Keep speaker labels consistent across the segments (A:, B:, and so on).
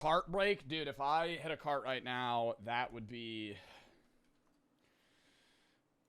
A: Heartbreak? Dude, if I hit a cart right now, that would be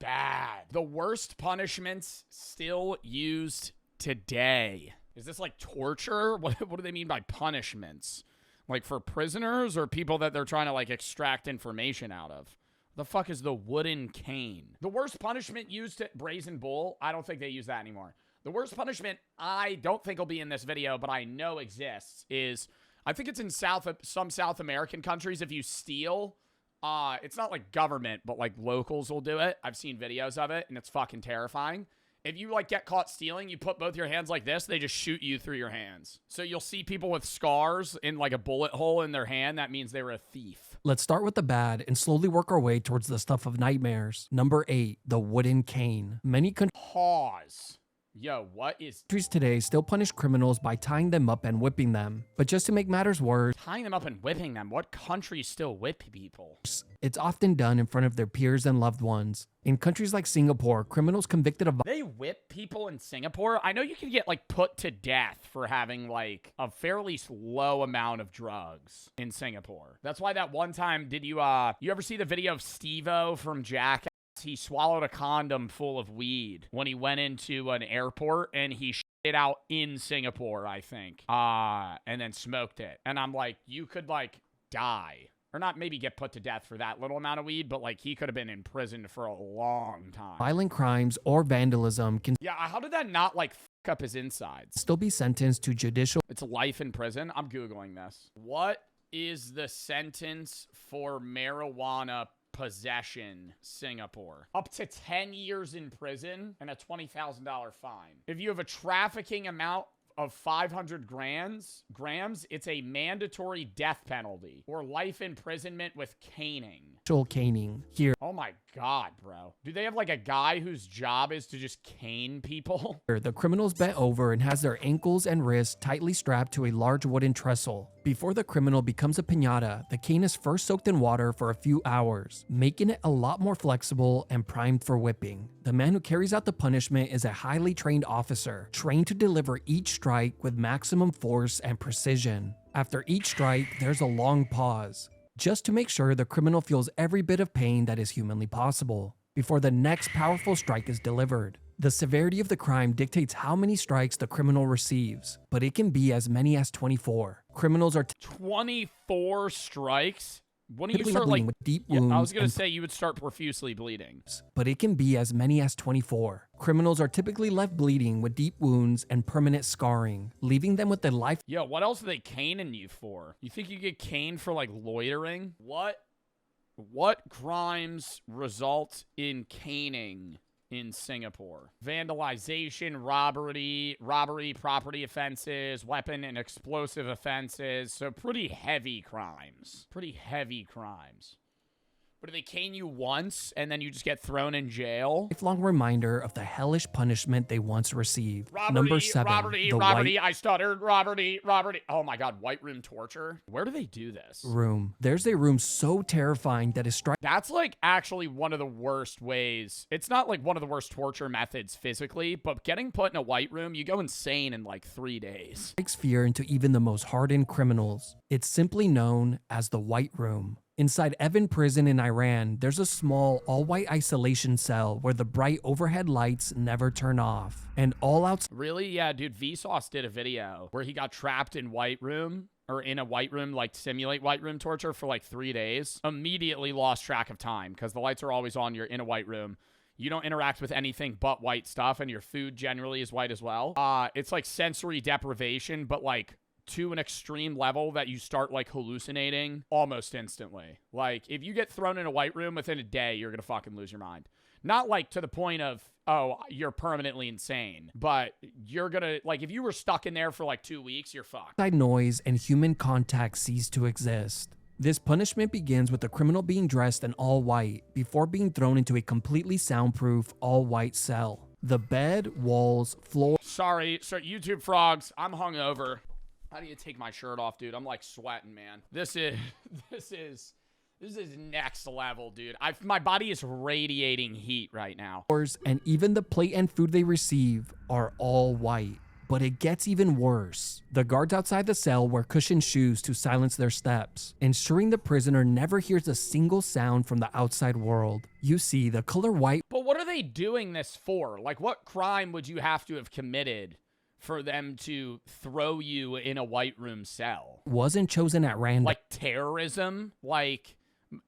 A: bad. The worst punishments still used today. Is this like torture? What do they mean by punishments? Like for prisoners or people that they're trying to like extract information out of? The fuck is the wooden cane? The worst punishment used to Brazen Bull? I don't think they use that anymore. The worst punishment I don't think will be in this video, but I know exists, is I think it's in some South American countries. If you steal, it's not like government, but like locals will do it. I've seen videos of it, and it's fucking terrifying. If you like get caught stealing, you put both your hands like this, they just shoot you through your hands. So you'll see people with scars in like a bullet hole in their hand. That means they were a thief.
B: Let's start with the bad and slowly work our way towards the stuff of nightmares. Number 8, the wooden cane. Many
A: Pause. Yo, what is...
B: countries today still punish criminals by tying them up and whipping them. But just to make matters worse,
A: Tying them up and whipping them? What countries still whip people?
B: it's often done in front of their peers and loved ones. In countries like Singapore, criminals convicted of
A: They whip people in Singapore? I know you can get, like, put to death for having, like, a fairly low amount of drugs in Singapore. That's why that one time, did you ever see the video of Steve-O from Jackass? He swallowed a condom full of weed when he went into an airport, and he shit out in Singapore, I think. And then smoked it. And I'm like, you could, like, die. Or not maybe get put to death for that little amount of weed, but, like, he could have been in prison for a long time.
B: violent crimes or vandalism can
A: Yeah, how did that not, like, fuck up his insides?
B: still be sentenced to judicial.
A: It's life in prison? I'm Googling this. What is the sentence for marijuana possession, Singapore? Up to 10 years in prison and a $20,000 fine. If you have a trafficking amount of 500 grams, it's a mandatory death penalty or life imprisonment with caning.
B: Caning. Here,
A: Oh my God, bro. Do they have like a guy whose job is to just cane people?
B: the criminal's bent over and has their ankles and wrists tightly strapped to a large wooden trestle. Before the criminal becomes a piñata, the cane is first soaked in water for a few hours, making it a lot more flexible and primed for whipping. The man who carries out the punishment is a highly trained officer, trained to deliver each strike with maximum force and precision. After each strike, there's a long pause, just to make sure the criminal feels every bit of pain that is humanly possible before the next powerful strike is delivered. The severity of the crime dictates how many strikes the criminal receives, but it can be as many as 24. Criminals are
A: 24 strikes? Wouldn't you
B: typically
A: start
B: bleeding
A: like...
B: with deep
A: Yeah,
B: wounds,
A: I was going to say you would start profusely bleeding.
B: but it can be as many as 24. Criminals are typically left bleeding with deep wounds and permanent scarring, leaving them with a life.
A: Yo, what else are they caning you for? You think you get caned for like loitering? What crimes result in caning in Singapore? Vandalization, robbery, property offenses, weapon and explosive offenses. So pretty heavy crimes. But do they cane you once and then you just get thrown in jail?
B: Lifelong reminder of the hellish punishment they once received.
A: Robbery,
B: Number 7, the
A: robbery,
B: White
A: I stuttered, robbery. Oh my God, white room torture. Where do they do this?
B: Room. There's a room so terrifying that is
A: That's like actually one of the worst ways. It's not like one of the worst torture methods physically, but getting put in a white room, you go insane in like 3 days.
B: strikes fear into even the most hardened criminals. It's simply known as the White Room. Inside Evin prison in Iran, there's a small, all-white isolation cell where the bright overhead lights never turn off. And all outside
A: Really? Yeah, dude, Vsauce did a video where he got trapped in white room, or in a white room, like simulate white room torture for like 3 days. Immediately lost track of time because the lights are always on. You're in a white room. You don't interact with anything but white stuff, and your food generally is white as well. It's like sensory deprivation, but like to an extreme level that you start like hallucinating almost instantly. Like if you get thrown in a white room within a day, you're gonna fucking lose your mind. Not like to the point of, oh, you're permanently insane, but you're gonna, like if you were stuck in there for like 2 weeks, you're fucked.
B: noise and human contact cease to exist. This punishment begins with the criminal being dressed in all white before being thrown into a completely soundproof all-white cell. The bed, walls, floor.
A: Sorry, YouTube frogs, I'm hungover. How do you take my shirt off, dude? I'm like sweating, man. This is next level, dude. My body is radiating heat right now.
B: And even the plate and food they receive are all white. But it gets even worse. The guards outside the cell wear cushioned shoes to silence their steps, ensuring the prisoner never hears a single sound from the outside world. You see, the color white.
A: But what are they doing this for? Like, what crime would you have to have committed for them to throw you in a white room cell?
B: Wasn't chosen at random.
A: Like terrorism? Like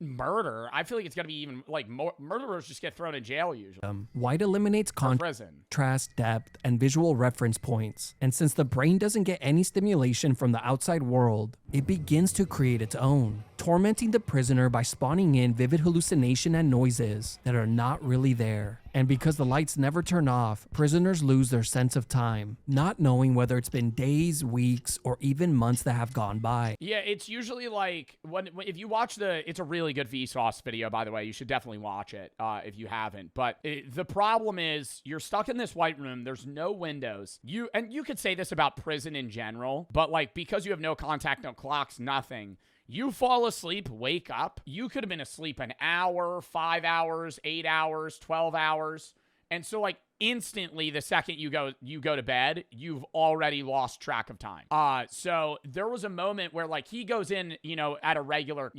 A: murder? I feel like it's got to be even, like, murderers just get thrown in jail usually.
B: White eliminates
A: prison.
B: contrast, depth, and visual reference points. And since the brain doesn't get any stimulation from the outside world, it begins to create its own, tormenting the prisoner by spawning in vivid hallucination and noises that are not really there. And because the lights never turn off, prisoners lose their sense of time, not knowing whether it's been days, weeks, or even months that have gone by.
A: Yeah, it's usually like, if you watch it's a really good Vsauce video, by the way. You should definitely watch it if you haven't. But the problem is, you're stuck in this white room. There's no windows. You could say this about prison in general, but like, because you have no contact, no clocks, nothing, you fall asleep, wake up. You could have been asleep an hour, 5 hours, 8 hours, 12 hours. And so, like, instantly, the second you go to bed, you've already lost track of time. So there was a moment where, like, he goes in, at a regular,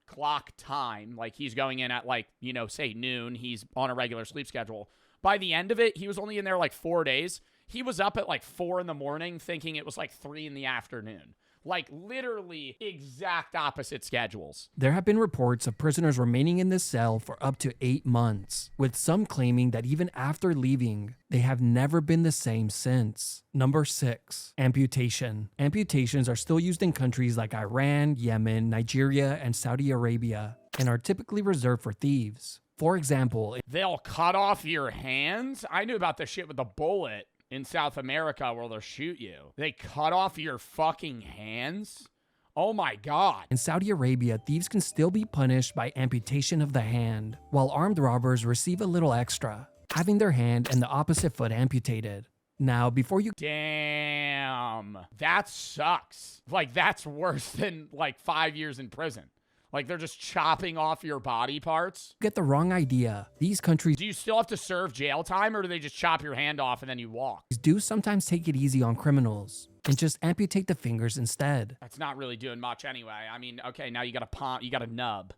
A: clock time. Like, he's going in at, like, say noon. He's on a regular sleep schedule. By the end of it, he was only in there like 4 days. He was up at like 4 in the morning thinking it was like 3 in the afternoon. Like, literally exact opposite schedules.
B: There have been reports of prisoners remaining in this cell for up to 8 months, with some claiming that even after leaving, they have never been the same since. Number 6, amputation. Amputations are still used in countries like Iran, Yemen, Nigeria, and Saudi Arabia, and are typically reserved for thieves. For example,
A: they'll cut off your hands? I knew about this shit with the bullet in South America where they'll shoot you. They cut off your fucking hands? Oh my God.
B: In Saudi Arabia, thieves can still be punished by amputation of the hand, while armed robbers receive a little extra, having their hand and the opposite foot amputated. Now, before you...
A: Damn. That sucks. Like, that's worse than, like, 5 years in prison. Like, they're just chopping off your body parts.
B: Get the wrong idea. These countries...
A: Do you still have to serve jail time, or do they just chop your hand off and then you walk?
B: ...do sometimes take it easy on criminals and just amputate the fingers instead.
A: That's not really doing much anyway. I mean, okay, now you got a palm, you got a nub.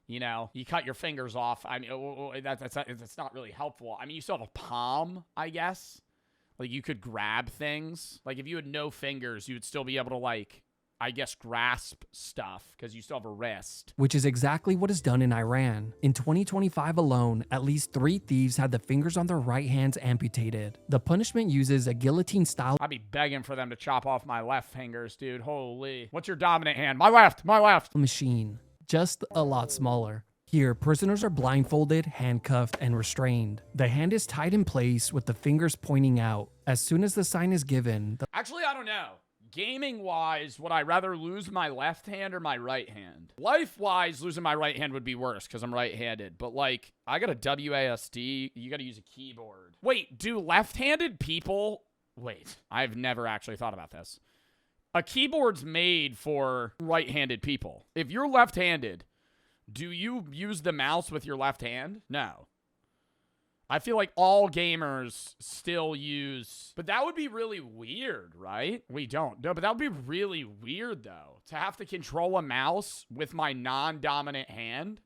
A: You cut your fingers off. I mean, that's not really helpful. I mean, you still have a palm, I guess. Like, you could grab things. Like, if you had no fingers, you would still be able to, like, I guess, grasp stuff because you still have a wrist.
B: Which is exactly what is done in Iran. In 2025 alone, at least 3 thieves had the fingers on their right hands amputated. The punishment uses a guillotine style.
A: I'd be begging for them to chop off my left fingers, dude. Holy. What's your dominant hand? My left.
B: Machine. Just a lot smaller. Here, prisoners are blindfolded, handcuffed, and restrained. The hand is tied in place with the fingers pointing out. As soon as the sign is given...
A: Actually, I don't know. Gaming-wise, would I rather lose my left hand or my right hand? Life-wise, losing my right hand would be worse because I'm right-handed. But, like, I got a WASD. You got to use a keyboard. Wait, do left-handed people... Wait, I've never actually thought about this. A keyboard's made for right-handed people. If you're left-handed, do you use the mouse with your left hand? No. I feel like all gamers still use... But that would be really weird, right? We don't. No, but that would be really weird, though. To have to control a mouse with my non-dominant hand.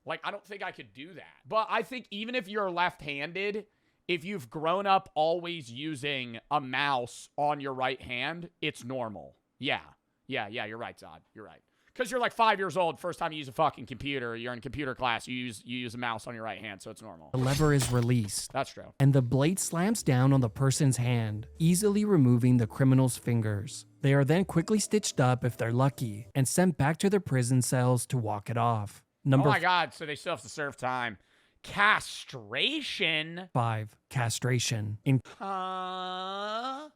A: Like, I don't think I could do that. But I think even if you're left-handed, if you've grown up always using a mouse on your right hand, it's normal. Yeah, you're right, Zod. You're right. Because you're like 5 years old, first time you use a fucking computer, you're in computer class, you use a mouse on your right hand, so it's normal.
B: The lever is released.
A: That's true.
B: And the blade slams down on the person's hand, easily removing the criminal's fingers. They are then quickly stitched up if they're lucky, and sent back to their prison cells to walk it off.
A: Oh my God, so they still have to serve time. Castration?
B: 5. Castration.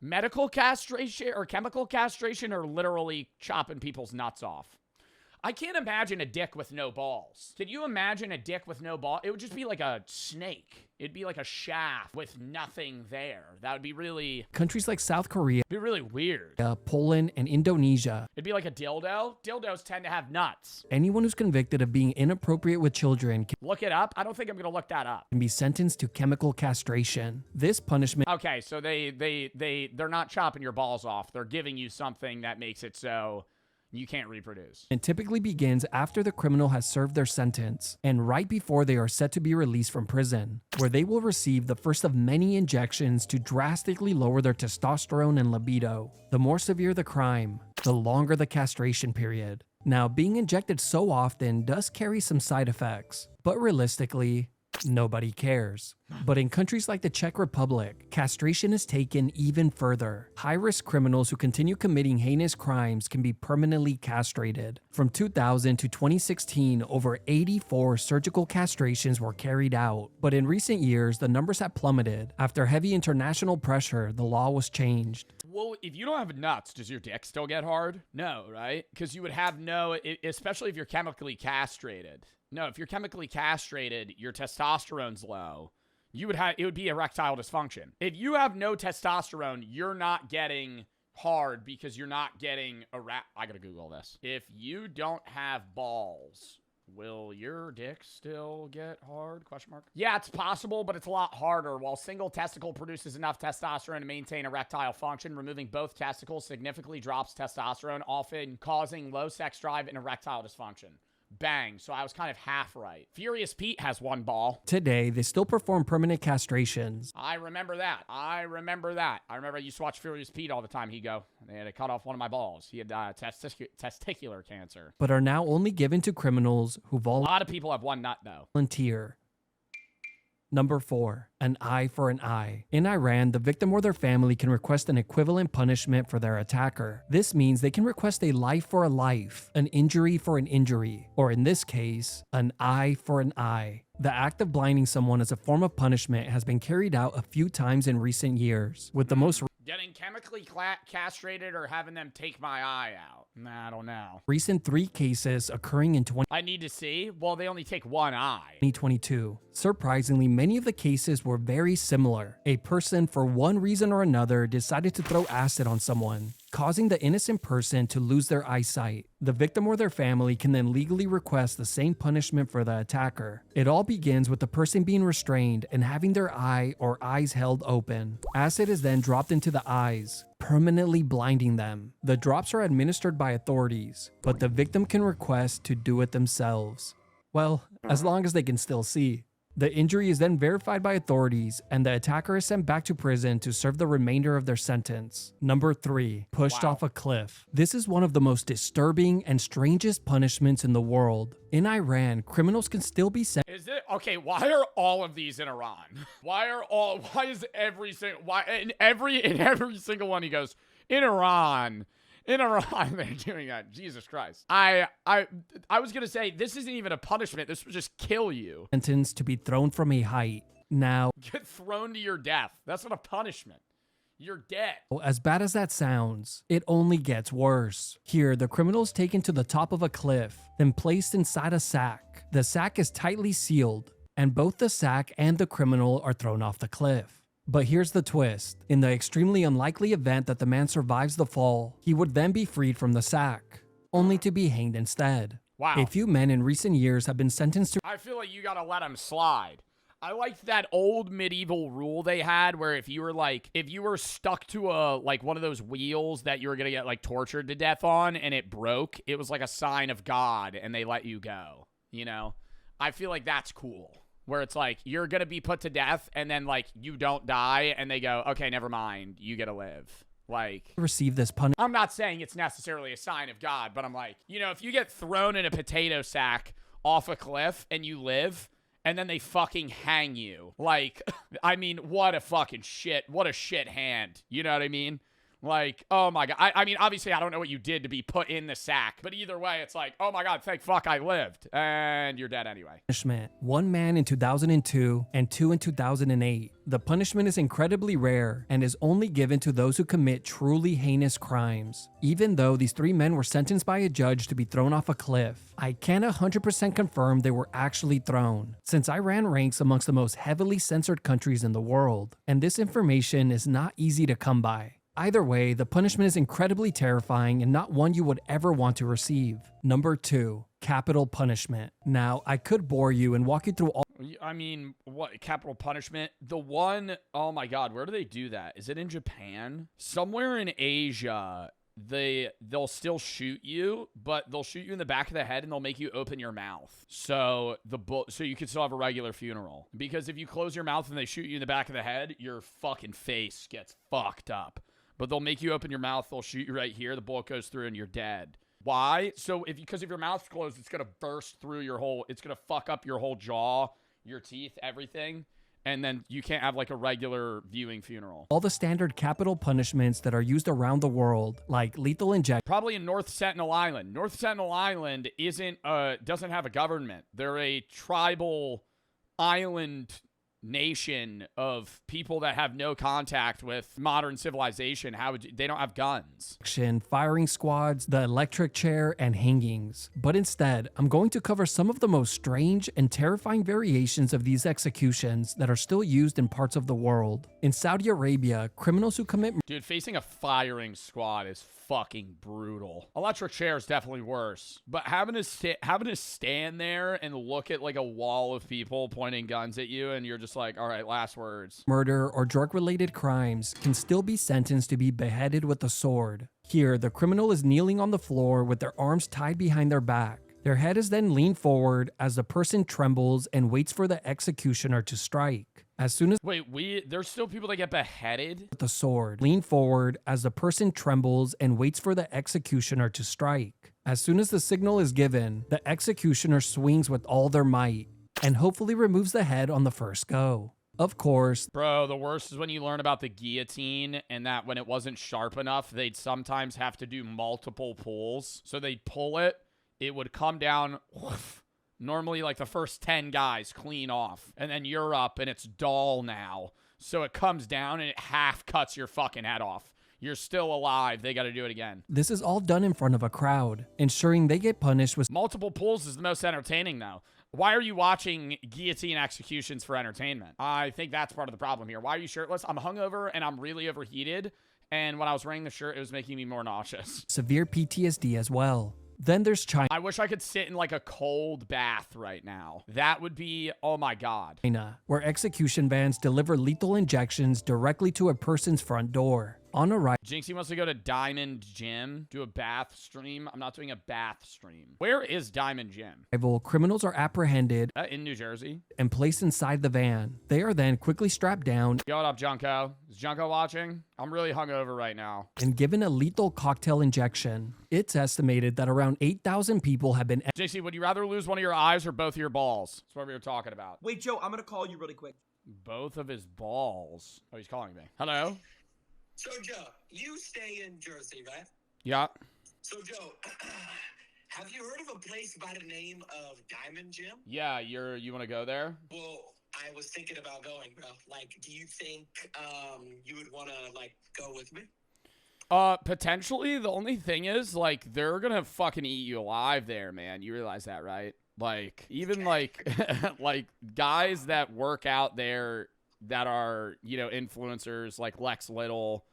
A: Medical castration or chemical castration or literally chopping people's nuts off? I can't imagine a dick with no balls. Can you imagine a dick with no ball? It would just be like a snake. It'd be like a shaft with nothing there. That would be really...
B: Countries like South Korea,
A: be really weird.
B: Poland, and Indonesia.
A: It'd be like a dildo. Dildos tend to have nuts.
B: Anyone who's convicted of being inappropriate with children
A: Look it up? I don't think I'm going to look that up.
B: can be sentenced to chemical castration. This punishment
A: Okay, so they're not chopping your balls off. They're giving you something that makes it so you can't reproduce.
B: typically begins after the criminal has served their sentence and right before they are set to be released from prison, where they will receive the first of many injections to drastically lower their testosterone and libido. The more severe the crime, the longer the castration period. Now, being injected so often does carry some side effects, but realistically, nobody cares. But in countries like the Czech Republic, castration is taken even further. High-risk criminals who continue committing heinous crimes can be permanently castrated. From 2000 to 2016, over 84 surgical castrations were carried out. But in recent years, the numbers have plummeted. After heavy international pressure, the law was changed.
A: Well, if you don't have nuts, does your dick still get hard? No, right? Because you would have no, especially if you're chemically castrated. No, if you're chemically castrated, your testosterone's low. It would be erectile dysfunction. If you have no testosterone, you're not getting hard because you're not getting I gotta Google this. If you don't have balls, will your dick still get hard? Question mark. Yeah, it's possible, but it's a lot harder. While single testicle produces enough testosterone to maintain erectile function, removing both testicles significantly drops testosterone, often causing low sex drive and erectile dysfunction. Bang. So I was kind of half right. Furious Pete has one ball.
B: Today, they still perform permanent castrations.
A: I remember that. I remember I used to watch Furious Pete all the time. He'd go, they had to cut off one of my balls. He had testicular cancer.
B: But are now only given to criminals who
A: A lot of people have one nut, though.
B: volunteer. Number 4, an eye for an eye. In Iran, the victim or their family can request an equivalent punishment for their attacker. This means they can request a life for a life, an injury for an injury, or in this case, an eye for an eye. The act of blinding someone as a form of punishment has been carried out a few times in recent years, with the most
A: Getting chemically castrated or having them take my eye out? Nah, I don't know.
B: recent 3 cases occurring in
A: I need to see. Well, they only take one eye.
B: 2022. Surprisingly, many of the cases were very similar. A person, for one reason or another, decided to throw acid on someone, causing the innocent person to lose their eyesight. The victim or their family can then legally request the same punishment for the attacker. It all begins with the person being restrained and having their eye or eyes held open. Acid is then dropped into the eyes, permanently blinding them. The drops are administered by authorities, but the victim can request to do it themselves. Well, as long as they can still see. The injury is then verified by authorities, and the attacker is sent back to prison to serve the remainder of their sentence. Number 3, pushed off a cliff. This is one of the most disturbing and strangest punishments in the world. In Iran, criminals can still be sent.
A: Is it okay? Why are all of these in Iran? Why is every single in every single one he goes in Iran? In Iran, they're doing that. Jesus Christ. I was going to say, this isn't even a punishment. This would just kill you.
B: Sentenced to be thrown from a height. Now,
A: Get thrown to your death. That's not a punishment. You're dead.
B: as bad as that sounds, it only gets worse. Here, the criminal is taken to the top of a cliff, then placed inside a sack. The sack is tightly sealed, and both the sack and the criminal are thrown off the cliff. But here's the twist. In the extremely unlikely event that the man survives the fall, he would then be freed from the sack, only to be hanged instead.
A: Wow.
B: A few men in recent years have been sentenced to
A: I feel like you got to let him slide. I liked that old medieval rule they had where if you were stuck to one of those wheels that you were going to get tortured to death on and it broke, it was like a sign of God and they let you go, you know? I feel like that's cool. Where it's like, you're going to be put to death, and then, you don't die, and they go, okay, never mind, you get to live.
B: receive this punishment.
A: I'm not saying it's necessarily a sign of God, but I'm like, if you get thrown in a potato sack off a cliff, and you live, and then they fucking hang you. I mean, what a fucking shit. What a shit hand. You know what I mean? Like, oh my God. I mean, obviously, I don't know what you did to be put in the sack, but either way, it's like, oh my God, thank fuck I lived. And you're dead anyway.
B: Punishment. One man in 2002 and two in 2008. The punishment is incredibly rare and is only given to those who commit truly heinous crimes. Even though these three men were sentenced by a judge to be thrown off a cliff, I can't 100% confirm they were actually thrown, since I ran ranks amongst the most heavily censored countries in the world, and this information is not easy to come by. Either way, the punishment is incredibly terrifying and not one you would ever want to receive. Number 2. Capital punishment. Now, I could bore you and walk you through all.
A: I mean, what, capital punishment? The one, oh my God, where do they do that? Is it in Japan? Somewhere in Asia, they'll still shoot you, but they'll shoot you in the back of the head and they'll make you open your mouth. So so you can still have a regular funeral. Because if you close your mouth and they shoot you in the back of the head, your fucking face gets fucked up. But they'll make you open your mouth, they'll shoot you right here, the bullet goes through and you're dead. Why? So because if your mouth's closed, it's gonna burst through it's gonna fuck up your whole jaw, your teeth, everything. And then you can't have like a regular viewing funeral.
B: All the standard capital punishments that are used around the world, like lethal injection.
A: Probably in North Sentinel Island. North Sentinel Island doesn't have a government. They're a tribal island nation of people that have no contact with modern civilization. They don't have guns.
B: Firing squads, the electric chair, and hangings. But instead, I'm going to cover some of the most strange and terrifying variations of these executions that are still used in parts of the world. In Saudi Arabia, criminals who commit
A: Dude, facing a firing squad is fucking brutal. Electric chair is definitely worse, but having to stand there and look at like a wall of people pointing guns at you and you're just like, all right, last words.
B: Murder or drug-related crimes can still be sentenced to be beheaded with a sword. Here, the criminal is kneeling on the floor with their arms tied behind their back. Their head is then leaned forward as the person trembles and waits for the executioner to strike. As soon as
A: there's still people that get beheaded
B: with the sword. Lean forward as the person trembles and waits for the executioner to strike. As soon as the signal is given, the executioner swings with all their might and hopefully removes the head on the first go. Of course.
A: Bro, the worst is when you learn about the guillotine and that when it wasn't sharp enough, they'd sometimes have to do multiple pulls. So they'd pull it, it would come down. Normally, like the first 10 guys clean off, and then you're up, and it's dull now. So it comes down, and it half cuts your fucking head off. You're still alive. They got to do it again.
B: This is all done in front of a crowd, ensuring they get punished with
A: multiple pulls is the most entertaining, though. Why are you watching guillotine executions for entertainment? I think that's part of the problem here. Why are you shirtless? I'm hungover, and I'm really overheated, and when I was wearing the shirt, it was making me more nauseous.
B: Severe PTSD as well. Then there's China.
A: I wish I could sit in like a cold bath right now. That would be, oh my God.
B: Where execution vans deliver lethal injections directly to a person's front door. On arrival,
A: Jinxie wants to go to Diamond Gym, do a bath stream. I'm not doing a bath stream. Where is Diamond Gym?
B: Criminals are apprehended
A: in New Jersey
B: and placed inside the van. They are then quickly strapped down.
A: Yo, what up, Junko? Is Junko watching? I'm really hungover right now.
B: And given a lethal cocktail injection. It's estimated that around 8,000 people have been.
A: JC, would you rather lose one of your eyes or both of your balls? That's what we were talking about.
C: Wait, Joe, I'm gonna call you really quick.
A: Both of his balls. Oh, he's calling me. Hello?
D: So, Joe, you stay in Jersey, right?
A: Yeah.
D: So, Joe, have you heard of a place by the name of Diamond Gym?
A: Yeah, you want to go there?
D: Well, I was thinking about going, bro. Like, do you think you would want to, like, go with me?
A: Potentially. The only thing is, like, they're gonna fucking eat you alive there, man. You realize that, right? Like, even, like, like, guys that work out there that are, influencers, like Lex Little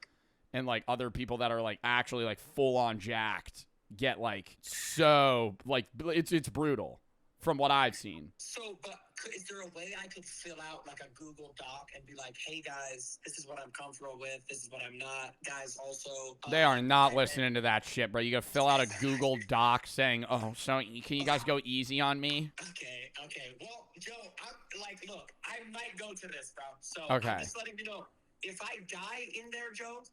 A: and, like, other people that are, like, actually, like, full-on jacked get, like, so, like, it's brutal from what I've seen.
D: So, but is there a way I could fill out, like, a Google Doc and be like, hey, guys, this is what I'm comfortable with, this is what I'm not. Guys, also...
A: They are not listening to that shit, bro. You gotta fill out a Google Doc saying, oh, so can you guys go easy on me?
D: Okay. Well, Joe, look, I might go to this, bro. So,
A: okay.
D: I'm just letting you know. If I die in there, Joe,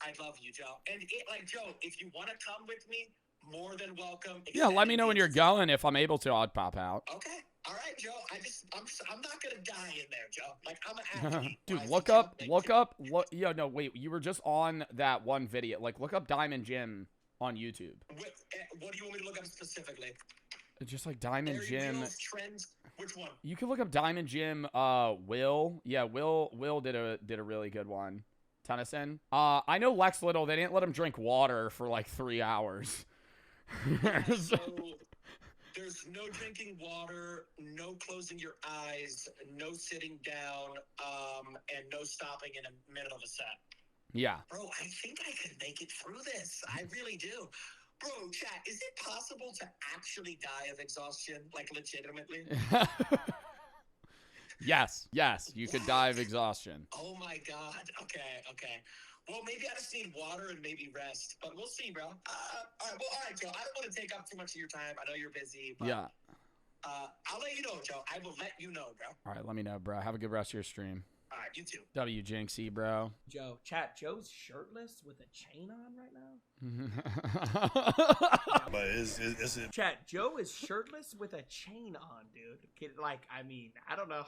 D: I'd love you, Joe. And, Joe, if you want to come with me, more than welcome.
A: Yeah, let me know when you're going. If I'm able to, I'll pop out.
D: Okay. All right, Joe. I'm not gonna die in there, Joe. Like, I'm an athlete.
A: Dude,
D: I
A: look
D: think
A: up,
D: I'm
A: look up, look. Yo, no, wait. You were just on that one video. Like, look up Diamond Jim on YouTube.
D: What do you want me to look up specifically?
A: It's just like Diamond Jim.
D: Trends. Which one?
A: You can look up Diamond Jim. Will. Yeah, Will did a really good one. Tennyson. I know Lex Little. They didn't let him drink water for like 3 hours.
D: So there's no drinking water, no closing your eyes, no sitting down, and no stopping in the middle of a set.
A: Yeah.
D: Bro, I think I can make it through this. I really do. Bro, chat, is it possible to actually die of exhaustion? Like, legitimately?
A: Yes, you could die of exhaustion.
D: Oh my God. Okay. Well, maybe I just need water and maybe rest, but we'll see, bro. All right, Joe. I don't want to take up too much of your time. I know you're busy, but
A: Yeah.
D: I'll let you know, Joe. I will let you know, bro.
A: All right, let me know, bro. Have a good rest of your stream.
D: All right, you too.
A: W Jinxie, bro.
C: Joe, chat, Joe's shirtless with a chain on right now?
E: But is it?
C: Chat, Joe is shirtless with a chain on, dude. Like, I mean, I don't know.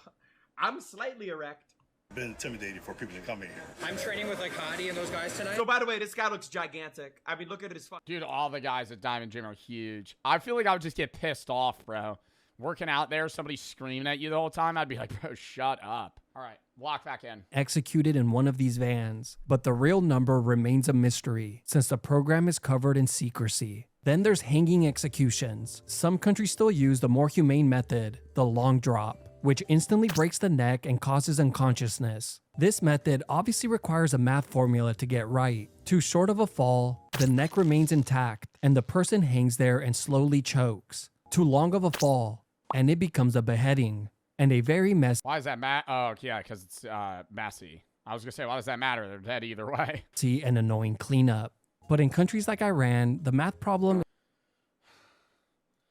C: I'm slightly erect.
E: Been intimidating for people to come in here.
F: I'm training with like Hadi and those guys tonight.
C: So, by the way, this guy looks gigantic. I mean, look at his
A: Dude, all the guys at Diamond Gym are huge. I feel like I would just get pissed off, bro. Working out there, somebody screaming at you the whole time, I'd be like, bro, shut up. All right, walk back in.
B: Executed in one of these vans, but the real number remains a mystery since the program is covered in secrecy. Then there's hanging executions. Some countries still use the more humane method, the long drop, which instantly breaks the neck and causes unconsciousness. This method obviously requires a math formula to get right. Too short of a fall, the neck remains intact, and the person hangs there and slowly chokes. Too long of a fall, and it becomes a beheading, and a very messy
A: Why is that Oh, yeah, because it's messy. I was going to say, why does that matter? They're dead either way.
B: and annoying cleanup. But in countries like Iran, the math problem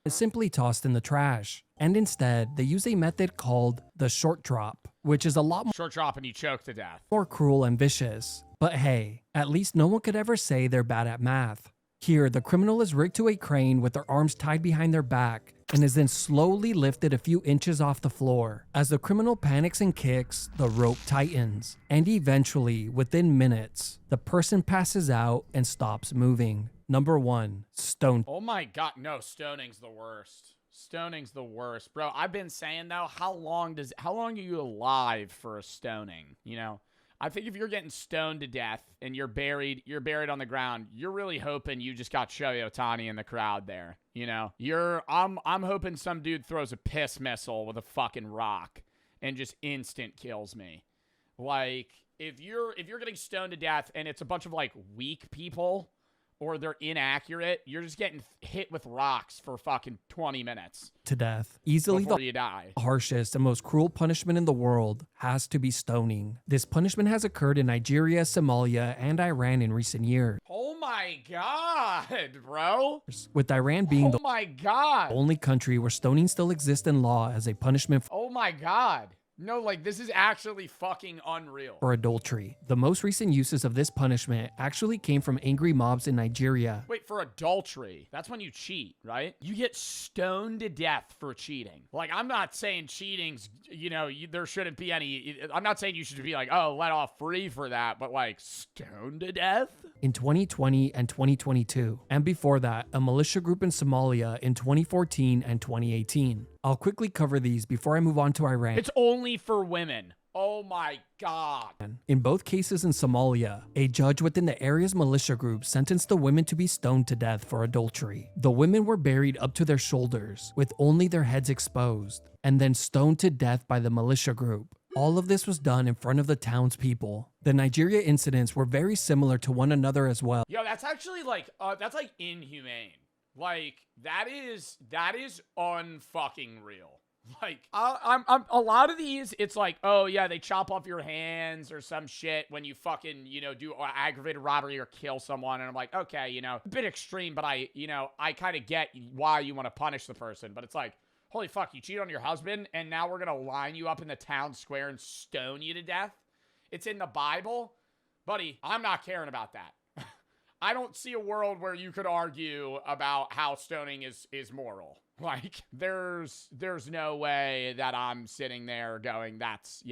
B: is simply tossed in the trash. And instead, they use a method called the short drop, which is a lot
A: Short drop and you choke to death.
B: more cruel and vicious. But hey, at least no one could ever say they're bad at math. Here, the criminal is rigged to a crane with their arms tied behind their back and is then slowly lifted a few inches off the floor. As the criminal panics and kicks, the rope tightens, and eventually, within minutes, the person passes out and stops moving. Number 1, stone.
A: Oh my God, no, stoning's the worst. Stoning's the worst. Bro, I've been saying though, how long are you alive for a stoning? You know? I think if you're getting stoned to death and you're buried on the ground, you're really hoping you just got Shohei Ohtani in the crowd there. You know, I'm hoping some dude throws a piss missile with a fucking rock and just instant kills me. Like, if you're getting stoned to death and it's a bunch of like weak people or they're inaccurate, you're just getting hit with rocks for fucking 20 minutes
B: To death. Easily
A: before
B: the
A: you die.
B: harshest and most cruel punishment in the world has to be stoning. This punishment has occurred in Nigeria, Somalia, and Iran in recent years,
A: Oh my God, bro.
B: with Iran being
A: Oh
B: the
A: my God.
B: only country where stoning still exists in law as a punishment
A: Oh my God. No, like, this is actually fucking unreal.
B: for adultery. The most recent uses of this punishment actually came from angry mobs in Nigeria.
A: Wait, for adultery, that's when you cheat, right? You get stoned to death for cheating. Like, I'm not saying cheating's, there shouldn't be any, I'm not saying you should be like, oh, let off free for that, but like, stoned to death?
B: In 2020 and 2022, and before that, a militia group in Somalia in 2014 and 2018. I'll quickly cover these before I move on to Iran.
A: It's only for women. Oh my God.
B: In both cases in Somalia, a judge within the area's militia group sentenced the women to be stoned to death for adultery. The women were buried up to their shoulders, with only their heads exposed, and then stoned to death by the militia group. All of this was done in front of the townspeople. The Nigeria incidents were very similar to one another as well.
A: Yo, that's actually like, that's like inhumane. Like, that is unfucking real. Like, I'm a lot of these, it's like, oh yeah, they chop off your hands or some shit when you fucking, do aggravated robbery or kill someone. And I'm like, okay, a bit extreme, but I kind of get why you want to punish the person. But it's like, holy fuck, you cheat on your husband and now we're going to line you up in the town square and stone you to death? It's in the Bible? Buddy, I'm not caring about that. I don't see a world where you could argue about how stoning is moral. Like, there's no way that I'm sitting there going, that's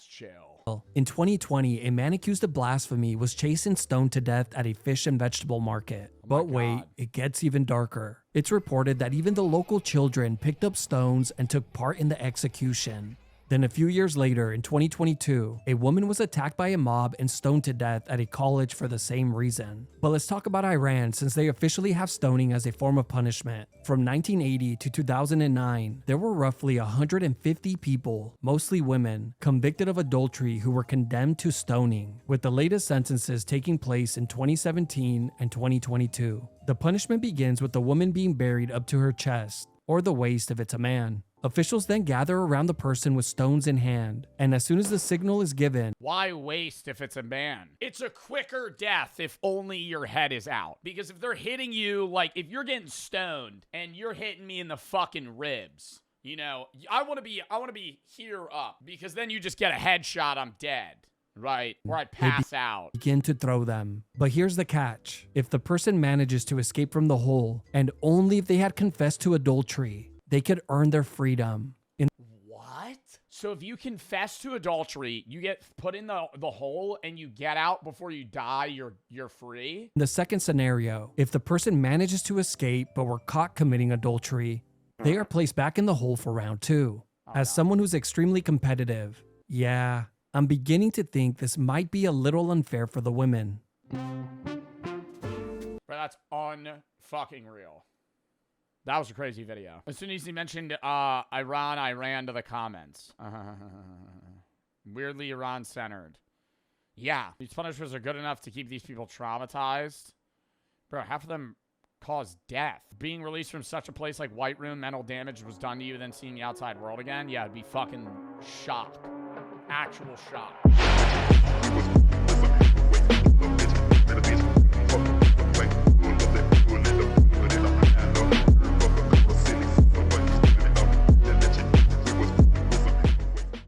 A: chill.
B: In 2020, a man accused of blasphemy was chased and stoned to death at a fish and vegetable market. But wait, it gets even darker. It's reported that even the local children picked up stones and took part in the execution. Then a few years later, in 2022, a woman was attacked by a mob and stoned to death at a college for the same reason. But let's talk about Iran, since they officially have stoning as a form of punishment. From 1980 to 2009, there were roughly 150 people, mostly women, convicted of adultery who were condemned to stoning, with the latest sentences taking place in 2017 and 2022. The punishment begins with the woman being buried up to her chest, or the waist if it's a man. Officials then gather around the person with stones in hand, and as soon as the signal is given,
A: why waste if it's a man? It's a quicker death if only your head is out. Because if they're hitting you, like if you're getting stoned and you're hitting me in the fucking ribs, you know, I want to be here up, because then you just get a headshot, I'm dead. Right, or I pass out.
B: Begin to throw them. But here's the catch. If the person manages to escape from the hole, and only if they had confessed to adultery, they could earn their freedom.
A: What? So if you confess to adultery, you get put in the hole and you get out before you die, you're free?
B: In the second scenario, if the person manages to escape but were caught committing adultery, they are placed back in the hole for round 2. As someone who's extremely competitive, yeah, I'm beginning to think this might be a little unfair for the women.
A: But that's unfucking real. That was a crazy video. As soon as he mentioned Iran, I ran to the comments. Weirdly Iran-centered. Yeah, these punishments are good enough to keep these people traumatized. Bro, half of them cause death. Being released from such a place like White Room, mental damage was done to you, then seeing the outside world again? Yeah, it'd be fucking shock. Actual shock.